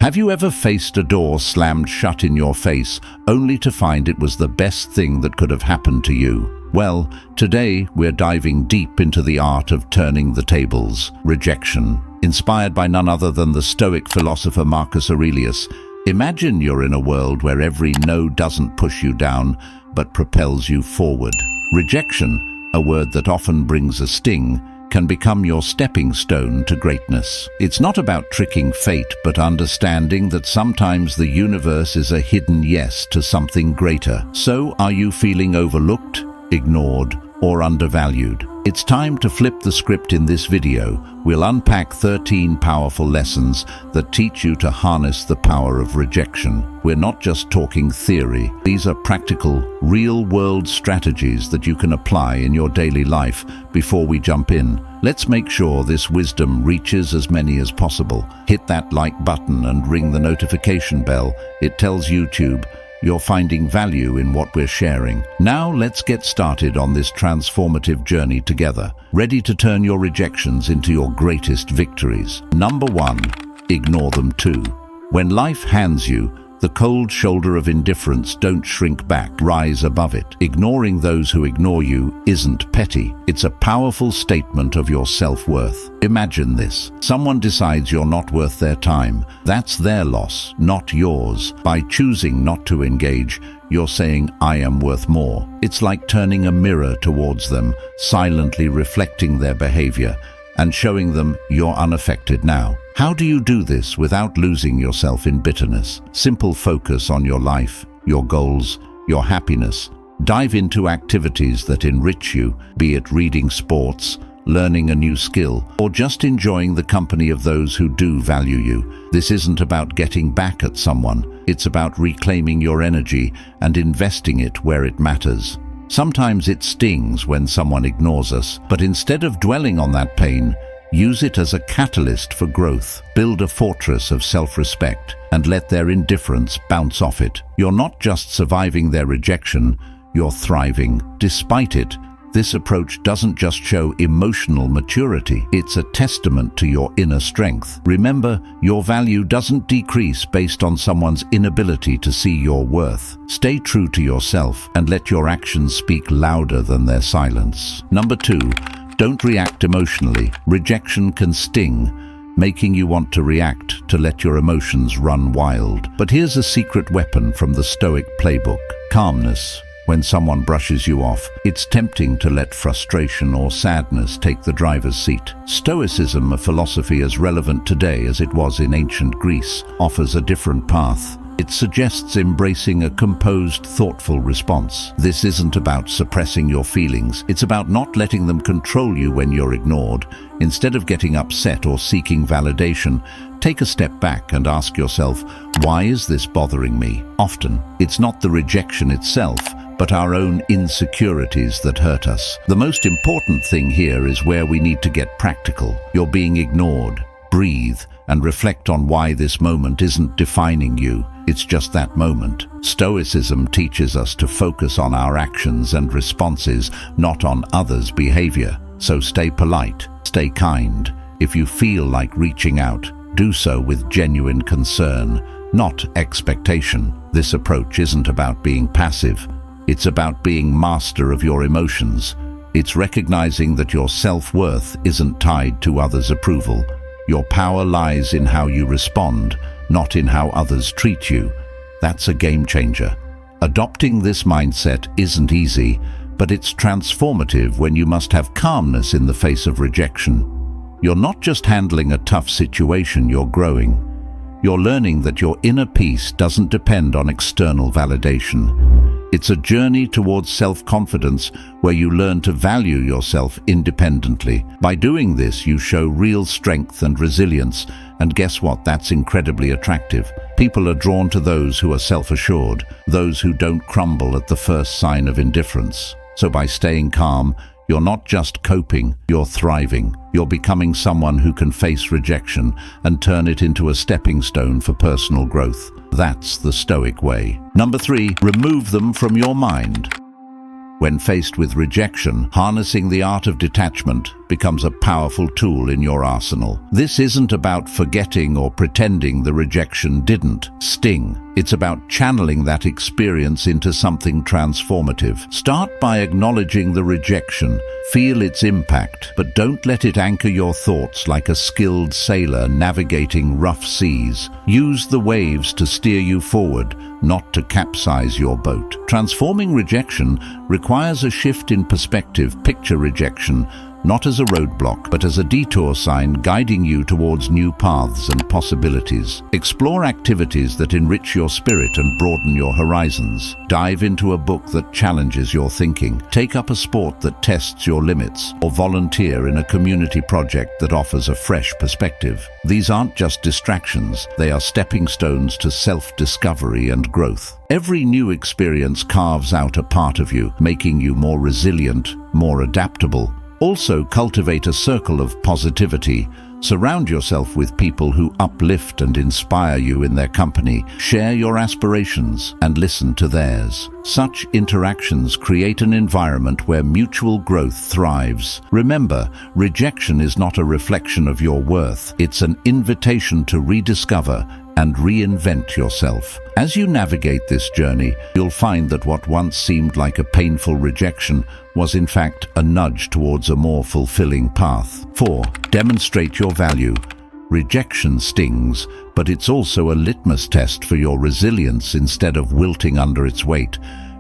Have you ever faced a door slammed shut in your face only to find it was the best thing that could have happened to you? Well, today we're diving deep into the art of turning the tables, rejection. Inspired by none other than the Stoic philosopher Marcus Aurelius, imagine you're in a world where every no doesn't push you down, but propels you forward. Rejection, a word that often brings a sting, can become your stepping stone to greatness. It's not about tricking fate, but understanding that sometimes the universe is a hidden yes to something greater. So, are you feeling overlooked, ignored, or undervalued? It's time to flip the script. In this video, we'll unpack 13 powerful lessons that teach you to harness the power of rejection. We're not just talking theory. These are practical, real-world strategies that you can apply in your daily life. Before we jump in, let's make sure this wisdom reaches as many as possible. Hit that like button and ring the notification bell. It tells YouTube you're finding value in what we're sharing. Now let's get started on this transformative journey together. Ready to turn your rejections into your greatest victories. Number 1, ignore them too. When life hands you the cold shoulder of indifference, don't shrink back, rise above it. Ignoring those who ignore you isn't petty. It's a powerful statement of your self-worth. Imagine this. Someone decides you're not worth their time. That's their loss, not yours. By choosing not to engage, you're saying, I am worth more. It's like turning a mirror towards them, silently reflecting their behavior, and showing them you're unaffected now. How do you do this without losing yourself in bitterness? Simple focus on your life, your goals, your happiness. Dive into activities that enrich you, be it reading, sports, learning a new skill, or just enjoying the company of those who do value you. This isn't about getting back at someone. It's about reclaiming your energy and investing it where it matters. Sometimes it stings when someone ignores us, but instead of dwelling on that pain, use it as a catalyst for growth. Build a fortress of self-respect and let their indifference bounce off it. You're not just surviving their rejection, you're thriving. Despite it, this approach doesn't just show emotional maturity, it's a testament to your inner strength. Remember, your value doesn't decrease based on someone's inability to see your worth. Stay true to yourself and let your actions speak louder than their silence. Number 2, don't react emotionally. Rejection can sting, making you want to react, to let your emotions run wild. But here's a secret weapon from the Stoic playbook: calmness. When someone brushes you off, it's tempting to let frustration or sadness take the driver's seat. Stoicism, a philosophy as relevant today as it was in ancient Greece, offers a different path. It suggests embracing a composed, thoughtful response. This isn't about suppressing your feelings. It's about not letting them control you when you're ignored. Instead of getting upset or seeking validation, take a step back and ask yourself, why is this bothering me? Often, it's not the rejection itself, but our own insecurities that hurt us. The most important thing here is where we need to get practical. You're being ignored. Breathe and reflect on why this moment isn't defining you. It's just that moment. Stoicism teaches us to focus on our actions and responses, not on others' behavior. So stay polite, stay kind. If you feel like reaching out, do so with genuine concern, not expectation. This approach isn't about being passive. It's about being master of your emotions. It's recognizing that your self-worth isn't tied to others' approval. Your power lies in how you respond, not in how others treat you. That's a game changer. Adopting this mindset isn't easy, but it's transformative when you must have calmness in the face of rejection. You're not just handling a tough situation, you're growing. You're learning that your inner peace doesn't depend on external validation. It's a journey towards self-confidence where you learn to value yourself independently. By doing this, you show real strength and resilience, and guess what? That's incredibly attractive. People are drawn to those who are self-assured, those who don't crumble at the first sign of indifference. So by staying calm, you're not just coping, you're thriving. You're becoming someone who can face rejection and turn it into a stepping stone for personal growth. That's the Stoic way. Number 3, remove them from your mind. When faced with rejection, harnessing the art of detachment, becomes a powerful tool in your arsenal. This isn't about forgetting or pretending the rejection didn't sting. It's about channeling that experience into something transformative. Start by acknowledging the rejection, feel its impact, but don't let it anchor your thoughts like a skilled sailor navigating rough seas. Use the waves to steer you forward, not to capsize your boat. Transforming rejection requires a shift in perspective. Picture rejection not as a roadblock, but as a detour sign guiding you towards new paths and possibilities. Explore activities that enrich your spirit and broaden your horizons. Dive into a book that challenges your thinking. Take up a sport that tests your limits, or volunteer in a community project that offers a fresh perspective. These aren't just distractions, they are stepping stones to self-discovery and growth. Every new experience carves out a part of you, making you more resilient, more adaptable. Also, cultivate a circle of positivity. Surround yourself with people who uplift and inspire you in their company. Share your aspirations and listen to theirs. Such interactions create an environment where mutual growth thrives. Remember, rejection is not a reflection of your worth. It's an invitation to rediscover and reinvent yourself. As you navigate this journey, you'll find that what once seemed like a painful rejection was in fact a nudge towards a more fulfilling path. 4. Demonstrate your value. Rejection stings, but it's also a litmus test for your resilience. Instead of wilting under its weight,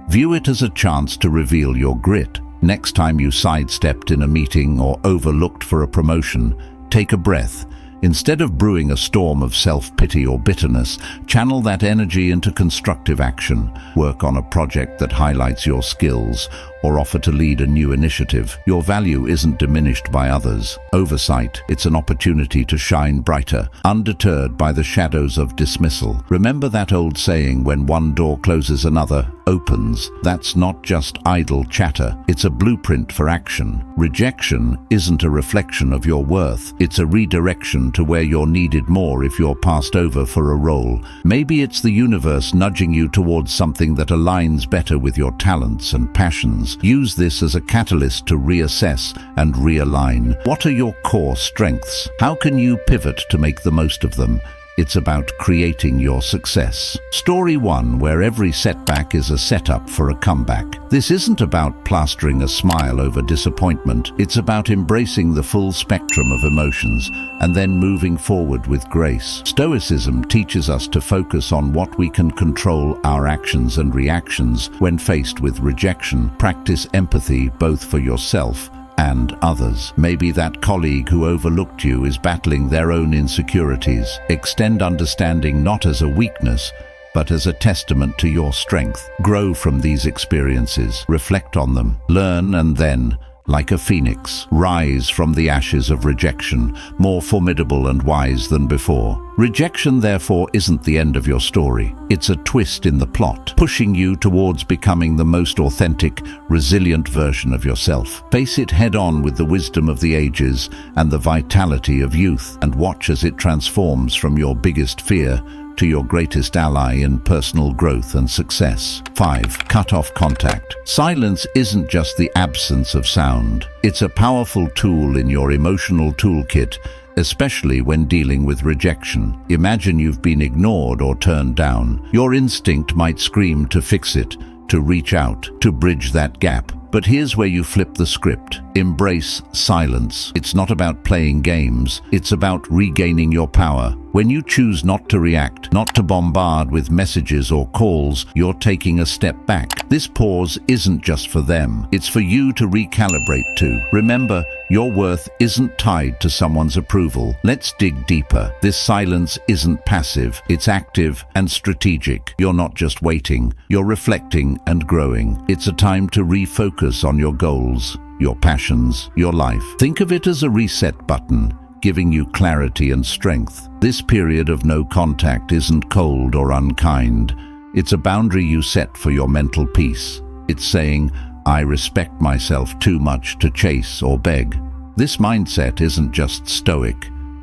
view it as a chance to reveal your grit. Next time you sidestepped in a meeting or overlooked for a promotion, take a breath. Instead of brewing a storm of self-pity or bitterness, channel that energy into constructive action. Work on a project that highlights your skills, or offer to lead a new initiative. Your value isn't diminished by others' oversight. It's an opportunity to shine brighter, undeterred by the shadows of dismissal. Remember that old saying, when one door closes, another opens. That's not just idle chatter. It's a blueprint for action. Rejection isn't a reflection of your worth. It's a redirection to where you're needed more if you're passed over for a role. Maybe it's the universe nudging you towards something that aligns better with your talents and passions. Use this as a catalyst to reassess and realign. What are your core strengths? How can you pivot to make the most of them? It's about creating your success. Story 1, where every setback is a setup for a comeback. This isn't about plastering a smile over disappointment. It's about embracing the full spectrum of emotions and then moving forward with grace. Stoicism teaches us to focus on what we can control, our actions and reactions. When faced with rejection, practice empathy both for yourself and others. Maybe that colleague who overlooked you is battling their own insecurities. Extend understanding not as a weakness, but as a testament to your strength. Grow from these experiences, reflect on them, learn, and then, like a phoenix, rise from the ashes of rejection, more formidable and wise than before. Rejection, therefore, isn't the end of your story. It's a twist in the plot, pushing you towards becoming the most authentic, resilient version of yourself. Face it head-on with the wisdom of the ages and the vitality of youth, and watch as it transforms from your biggest fear to your greatest ally in personal growth and success. 5. Cut off contact. Silence isn't just the absence of sound. It's a powerful tool in your emotional toolkit, especially when dealing with rejection. Imagine you've been ignored or turned down. Your instinct might scream to fix it, to reach out, to bridge that gap. But here's where you flip the script. Embrace silence. It's not about playing games. It's about regaining your power. When you choose not to react, not to bombard with messages or calls, you're taking a step back. This pause isn't just for them. It's for you to recalibrate too. Remember, your worth isn't tied to someone's approval. Let's dig deeper. This silence isn't passive. It's active and strategic. You're not just waiting. You're reflecting and growing. It's a time to refocus on your goals, your passions, your life. Think of it as a reset button, giving you clarity and strength. This period of no contact isn't cold or unkind. It's a boundary you set for your mental peace. It's saying, I respect myself too much to chase or beg. This mindset isn't just stoic,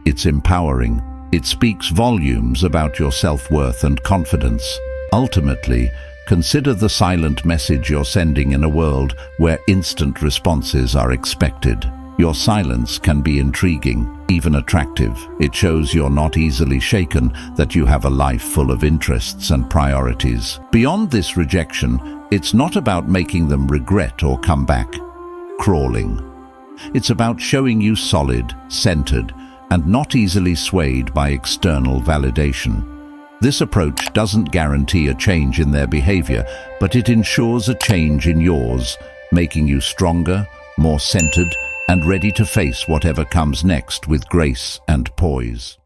it's empowering. It speaks volumes about your self-worth and confidence. Ultimately, consider the silent message you're sending in a world where instant responses are expected. Your silence can be intriguing, even attractive. It shows you're not easily shaken, that you have a life full of interests and priorities. Beyond this rejection, it's not about making them regret or come back crawling. It's about showing you solid, centered, and not easily swayed by external validation. This approach doesn't guarantee a change in their behavior, but it ensures a change in yours, making you stronger, more centered, and ready to face whatever comes next with grace and poise.